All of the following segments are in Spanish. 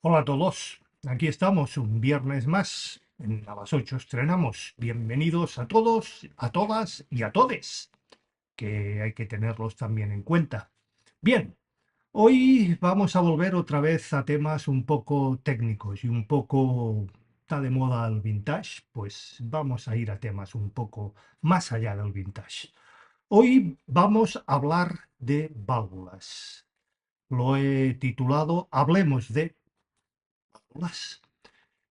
Hola a todos, aquí estamos un viernes más. A las 8 estrenamos. Bienvenidos a todos, a todas y a todes, que hay que tenerlos también en cuenta. Bien, hoy vamos a volver otra vez a temas un poco técnicos y un poco está de moda el vintage, pues vamos a ir a temas un poco más allá del vintage. Hoy vamos a hablar de válvulas. Lo he titulado Hablemos de válvulas.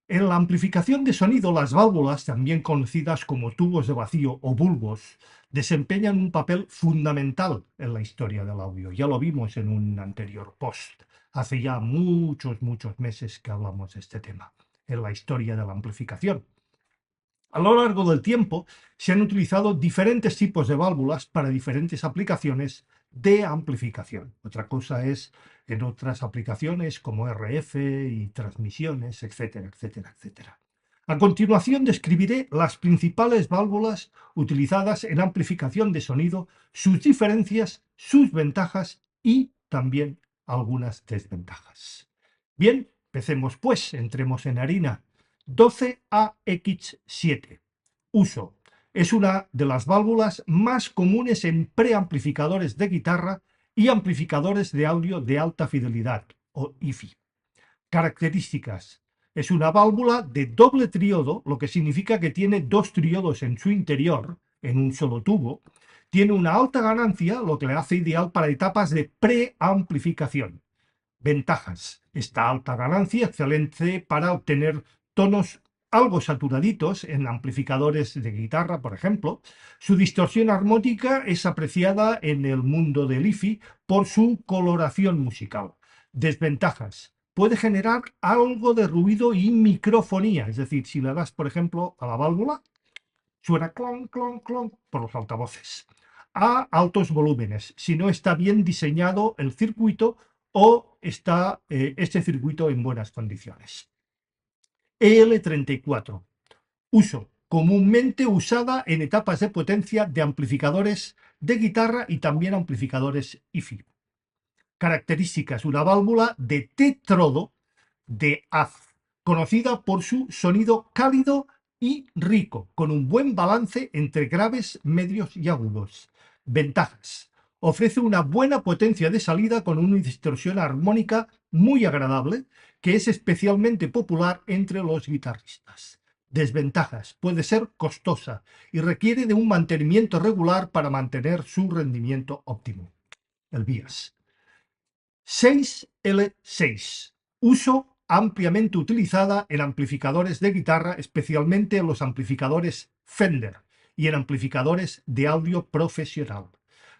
En la amplificación de sonido, las válvulas, también conocidas como tubos de vacío o bulbos, desempeñan un papel fundamental en la historia del audio. Ya lo vimos en un anterior post. Hace ya muchos meses que hablamos de este tema, en la historia de la amplificación. A lo largo del tiempo se han utilizado diferentes tipos de válvulas para diferentes aplicaciones de amplificación. Otra cosa es en otras aplicaciones como RF y transmisiones, etcétera, etcétera, etcétera. A continuación describiré las principales válvulas utilizadas en amplificación de sonido, sus diferencias, sus ventajas y también algunas desventajas. Bien, empecemos pues, entremos en harina. 12AX7. Uso. Es una de las válvulas más comunes en preamplificadores de guitarra y amplificadores de audio de alta fidelidad, o IFI. Características. Es una válvula de doble triodo, lo que significa que tiene dos triodos en su interior, en un solo tubo. Tiene una alta ganancia, lo que le hace ideal para etapas de preamplificación. Ventajas. Esta alta ganancia excelente para obtener tonos algo saturaditos en amplificadores de guitarra, por ejemplo. Su distorsión armónica es apreciada en el mundo del IFI por su coloración musical. Desventajas. Puede generar algo de ruido y microfonía, es decir, si le das, por ejemplo, a la válvula, suena clon, clon, clon por los altavoces. A altos volúmenes, si no está bien diseñado el circuito o está este circuito en buenas condiciones. EL34. Uso. Comúnmente usada en etapas de potencia de amplificadores de guitarra y también amplificadores IFI. Características. Una válvula de tetrodo de haz, conocida por su sonido cálido y rico, con un buen balance entre graves, medios y agudos. Ventajas. Ofrece una buena potencia de salida con una distorsión armónica muy agradable, que es especialmente popular entre los guitarristas. Desventajas. Puede ser costosa y requiere de un mantenimiento regular para mantener su rendimiento óptimo. El BIAS. 6L6. Uso ampliamente utilizada en amplificadores de guitarra, especialmente en los amplificadores Fender y en amplificadores de audio profesional.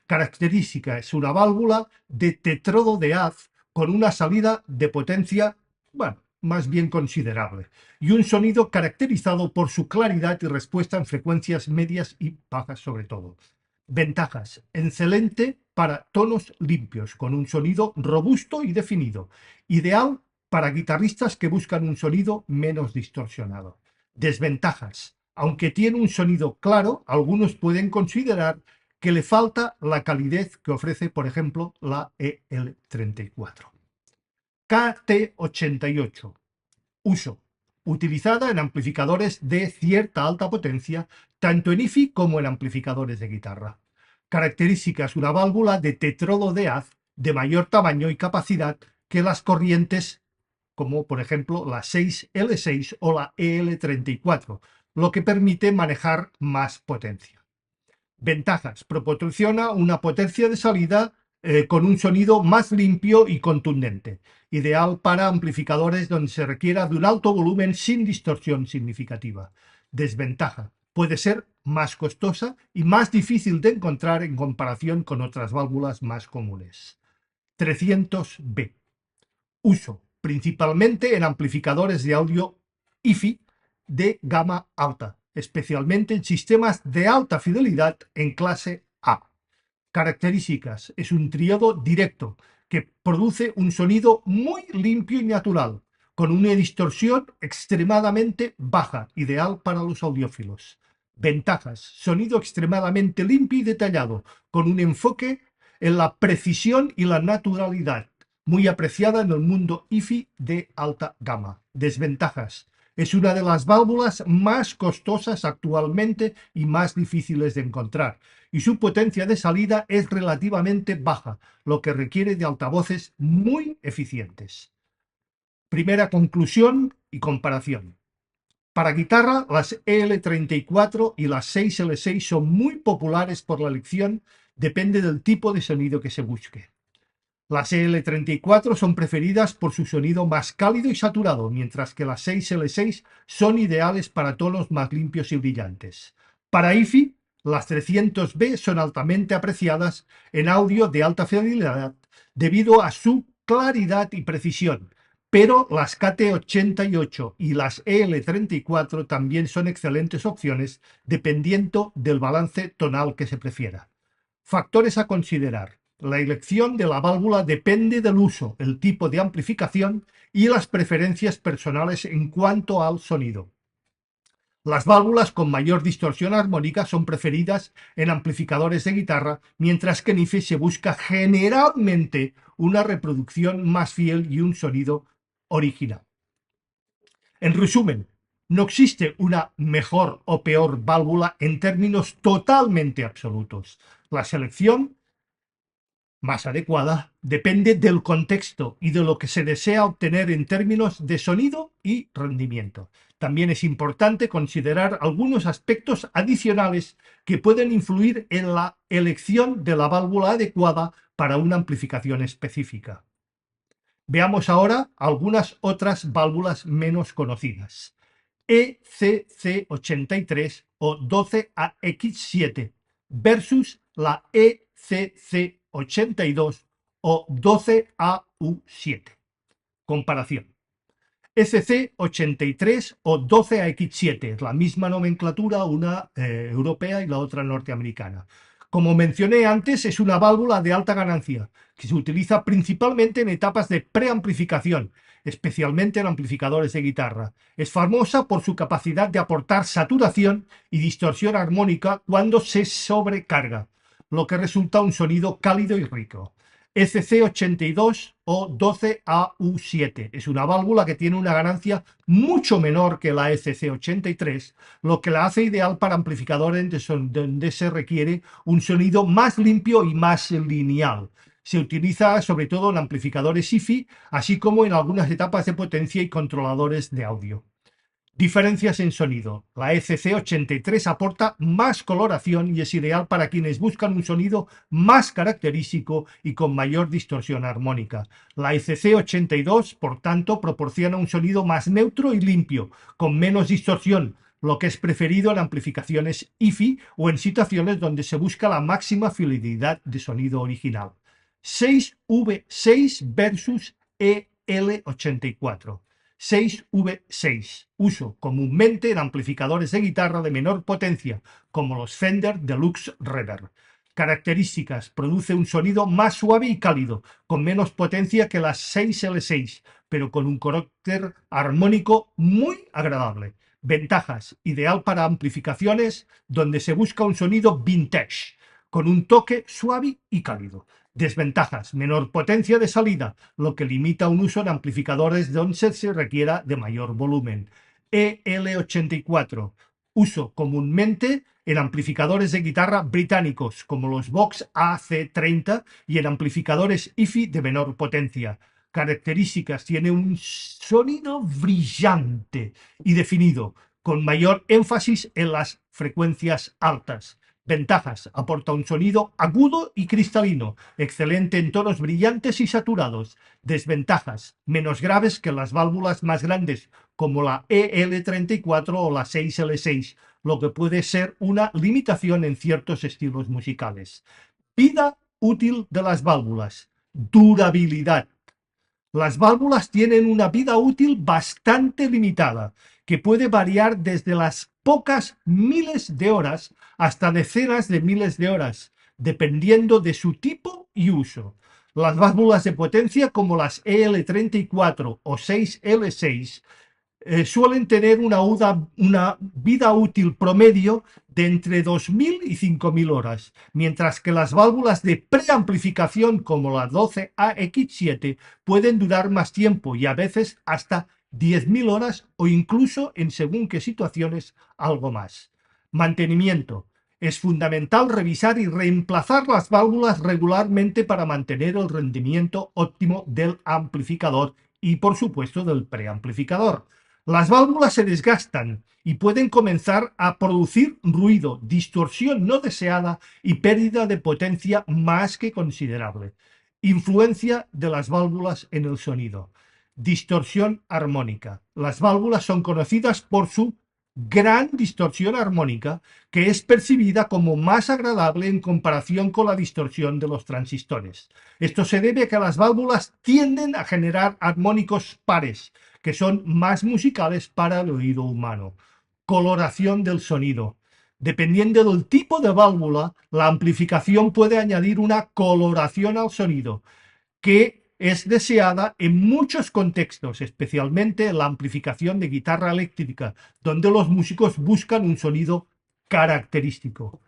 Característica: es una válvula de tetrodo de haz con una salida de potencia, bueno, más bien considerable, y un sonido caracterizado por su claridad y respuesta en frecuencias medias y bajas sobre todo. Ventajas: excelente para tonos limpios, con un sonido robusto y definido, ideal para guitarristas que buscan un sonido menos distorsionado. Desventajas: aunque tiene un sonido claro, algunos pueden considerar que le falta la calidez que ofrece, por ejemplo, la EL34. KT88. Uso. Utilizada en amplificadores de cierta alta potencia, tanto en IFI como en amplificadores de guitarra. Características: una válvula de tetrodo de haz de mayor tamaño y capacidad que las corrientes, como por ejemplo la 6L6 o la EL34, lo que permite manejar más potencia. Ventajas: proporciona una potencia de salida con un sonido más limpio y contundente, ideal para amplificadores donde se requiera de un alto volumen sin distorsión significativa. Desventaja: puede ser más costosa y más difícil de encontrar en comparación con otras válvulas más comunes. 300B. Uso principalmente en amplificadores de audio IFI de gama alta, especialmente en sistemas de alta fidelidad en clase A. Características: es un tríodo directo que produce un sonido muy limpio y natural, con una distorsión extremadamente baja, ideal para los audiófilos. Ventajas: sonido extremadamente limpio y detallado, con un enfoque en la precisión y la naturalidad, muy apreciada en el mundo IFI de alta gama. Desventajas. Es una de las válvulas más costosas actualmente y más difíciles de encontrar, y su potencia de salida es relativamente baja, lo que requiere de altavoces muy eficientes. Primera conclusión y comparación. Para guitarra, las EL34 y las 6L6 son muy populares por la elección, depende del tipo de sonido que se busque. Las EL34 son preferidas por su sonido más cálido y saturado, mientras que las 6L6 son ideales para tonos más limpios y brillantes. Para IFI, las 300B son altamente apreciadas en audio de alta fidelidad debido a su claridad y precisión, pero las KT88 y las EL34 también son excelentes opciones dependiendo del balance tonal que se prefiera. Factores a considerar. La elección de la válvula depende del uso, el tipo de amplificación y las preferencias personales en cuanto al sonido. Las válvulas con mayor distorsión armónica son preferidas en amplificadores de guitarra, mientras que en IFI se busca generalmente una reproducción más fiel y un sonido original. En resumen, no existe una mejor o peor válvula en términos totalmente absolutos. La selección más adecuada depende del contexto y de lo que se desea obtener en términos de sonido y rendimiento. También es importante considerar algunos aspectos adicionales que pueden influir en la elección de la válvula adecuada para una amplificación específica. Veamos ahora algunas otras válvulas menos conocidas. ECC83 o 12AX7 versus la ECC82 o 12AU7. Comparación. ECC83 o 12AX7, es la misma nomenclatura, una europea y la otra norteamericana. Como mencioné antes, es una válvula de alta ganancia que se utiliza principalmente en etapas de preamplificación, especialmente en amplificadores de guitarra. Es famosa por su capacidad de aportar saturación y distorsión armónica cuando se sobrecarga, lo que resulta un sonido cálido y rico. ECC82 o 12AU7 es una válvula que tiene una ganancia mucho menor que la ECC83, lo que la hace ideal para amplificadores donde se requiere un sonido más limpio y más lineal. Se utiliza sobre todo en amplificadores IFI, así como en algunas etapas de potencia y controladores de audio. Diferencias en sonido. La ECC83 aporta más coloración y es ideal para quienes buscan un sonido más característico y con mayor distorsión armónica. La ECC82, por tanto, proporciona un sonido más neutro y limpio, con menos distorsión, lo que es preferido en amplificaciones IFI o en situaciones donde se busca la máxima fidelidad de sonido original. 6V6 versus EL84. 6V6, uso comúnmente en amplificadores de guitarra de menor potencia, como los Fender Deluxe Reverb. Características: produce un sonido más suave y cálido, con menos potencia que las 6L6, pero con un carácter armónico muy agradable. Ventajas: ideal para amplificaciones donde se busca un sonido vintage, con un toque suave y cálido. Desventajas: menor potencia de salida, lo que limita un uso en amplificadores donde se requiera de mayor volumen. EL84, uso comúnmente en amplificadores de guitarra británicos como los Vox AC30 y en amplificadores IFI de menor potencia. Características: tiene un sonido brillante y definido, con mayor énfasis en las frecuencias altas. Ventajas: aporta un sonido agudo y cristalino, excelente en tonos brillantes y saturados. Desventajas: menos graves que las válvulas más grandes, como la EL34 o la 6L6, lo que puede ser una limitación en ciertos estilos musicales. Vida útil de las válvulas. Durabilidad. Las válvulas tienen una vida útil bastante limitada, que puede variar desde las pocas miles de horas hasta decenas de miles de horas, dependiendo de su tipo y uso. Las válvulas de potencia como las EL34 o 6L6 suelen tener una vida útil promedio de entre 2.000 y 5.000 horas, mientras que las válvulas de preamplificación como la 12AX7 pueden durar más tiempo y a veces hasta 10.000 horas o incluso en según qué situaciones algo más. Mantenimiento. Es fundamental revisar y reemplazar las válvulas regularmente para mantener el rendimiento óptimo del amplificador y por supuesto del preamplificador. Las válvulas se desgastan y pueden comenzar a producir ruido, distorsión no deseada y pérdida de potencia más que considerable. Influencia de las válvulas en el sonido. Distorsión armónica. Las válvulas son conocidas por su gran distorsión armónica, que es percibida como más agradable en comparación con la distorsión de los transistores. Esto se debe a que las válvulas tienden a generar armónicos pares, que son más musicales para el oído humano. Coloración del sonido. Dependiendo del tipo de válvula, la amplificación puede añadir una coloración al sonido, que es deseada en muchos contextos, especialmente en la amplificación de guitarra eléctrica, donde los músicos buscan un sonido característico.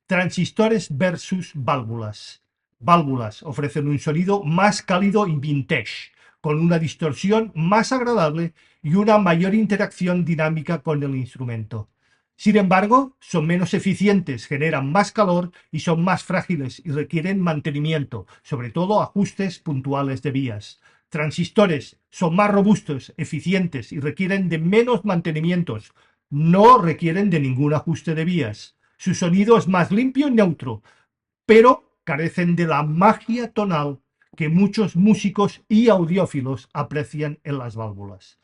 Transistores versus válvulas. Válvulas ofrecen un sonido más cálido y vintage, con una distorsión más agradable y una mayor interacción dinámica con el instrumento. Sin embargo, son menos eficientes, generan más calor y son más frágiles y requieren mantenimiento, sobre todo ajustes puntuales de vías. Transistores son más robustos, eficientes y requieren de menos mantenimientos. No requieren de ningún ajuste de vías. Su sonido es más limpio y neutro, pero carecen de la magia tonal que muchos músicos y audiófilos aprecian en las válvulas.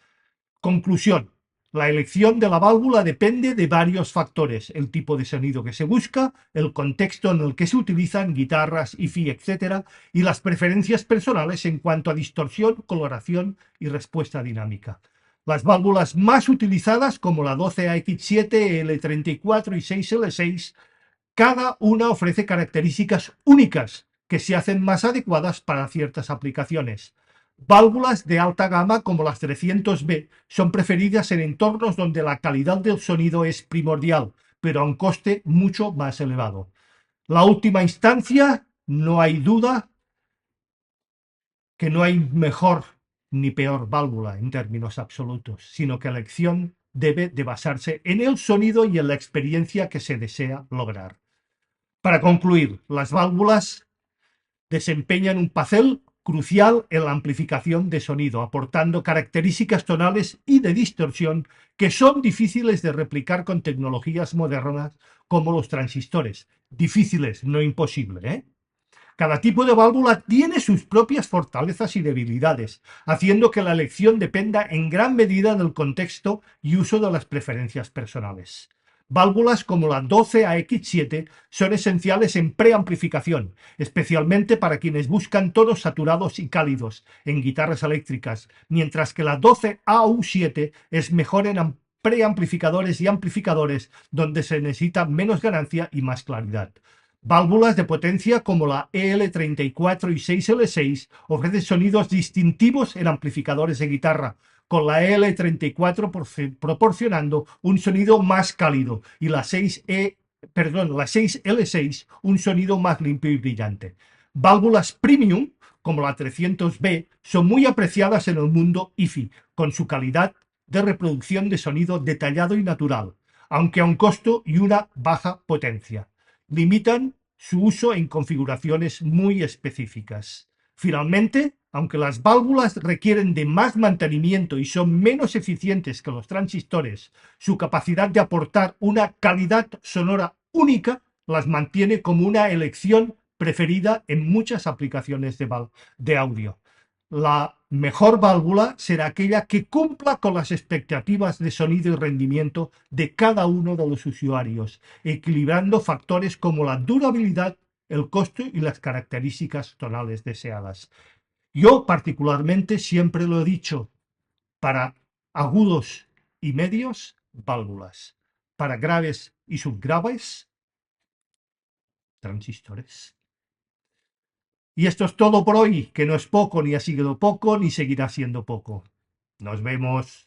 Conclusión. La elección de la válvula depende de varios factores: el tipo de sonido que se busca, el contexto en el que se utilizan guitarras, hi-fi, etc., y las preferencias personales en cuanto a distorsión, coloración y respuesta dinámica. Las válvulas más utilizadas, como la 12AX7, L34 y 6L6, cada una ofrece características únicas que se hacen más adecuadas para ciertas aplicaciones. Válvulas de alta gama como las 300B son preferidas en entornos donde la calidad del sonido es primordial, pero a un coste mucho más elevado. La última instancia, no hay duda que no hay mejor ni peor válvula en términos absolutos, sino que la elección debe de basarse en el sonido y en la experiencia que se desea lograr. Para concluir, las válvulas desempeñan un papel crucial en la amplificación de sonido, aportando características tonales y de distorsión que son difíciles de replicar con tecnologías modernas como los transistores. Difíciles, no imposible, ¿eh? Cada tipo de válvula tiene sus propias fortalezas y debilidades, haciendo que la elección dependa en gran medida del contexto y uso de las preferencias personales. Válvulas como la 12AX7 son esenciales en preamplificación, especialmente para quienes buscan tonos saturados y cálidos en guitarras eléctricas, mientras que la 12AU7 es mejor en preamplificadores y amplificadores donde se necesita menos ganancia y más claridad. Válvulas de potencia como la EL34 y 6L6 ofrecen sonidos distintivos en amplificadores de guitarra, con la EL34 proporcionando un sonido más cálido y la 6L6 un sonido más limpio y brillante. Válvulas premium como la 300B son muy apreciadas en el mundo hi-fi, con su calidad de reproducción de sonido detallado y natural, aunque a un costo y una baja potencia. Limitan su uso en configuraciones muy específicas. Finalmente, aunque las válvulas requieren de más mantenimiento y son menos eficientes que los transistores, su capacidad de aportar una calidad sonora única las mantiene como una elección preferida en muchas aplicaciones de audio. La mejor válvula será aquella que cumpla con las expectativas de sonido y rendimiento de cada uno de los usuarios, equilibrando factores como la durabilidad, el costo y las características tonales deseadas. Yo particularmente siempre lo he dicho: para agudos y medios, válvulas; para graves y subgraves, transistores. Y esto es todo por hoy, que no es poco, ni ha sido poco, ni seguirá siendo poco. Nos vemos.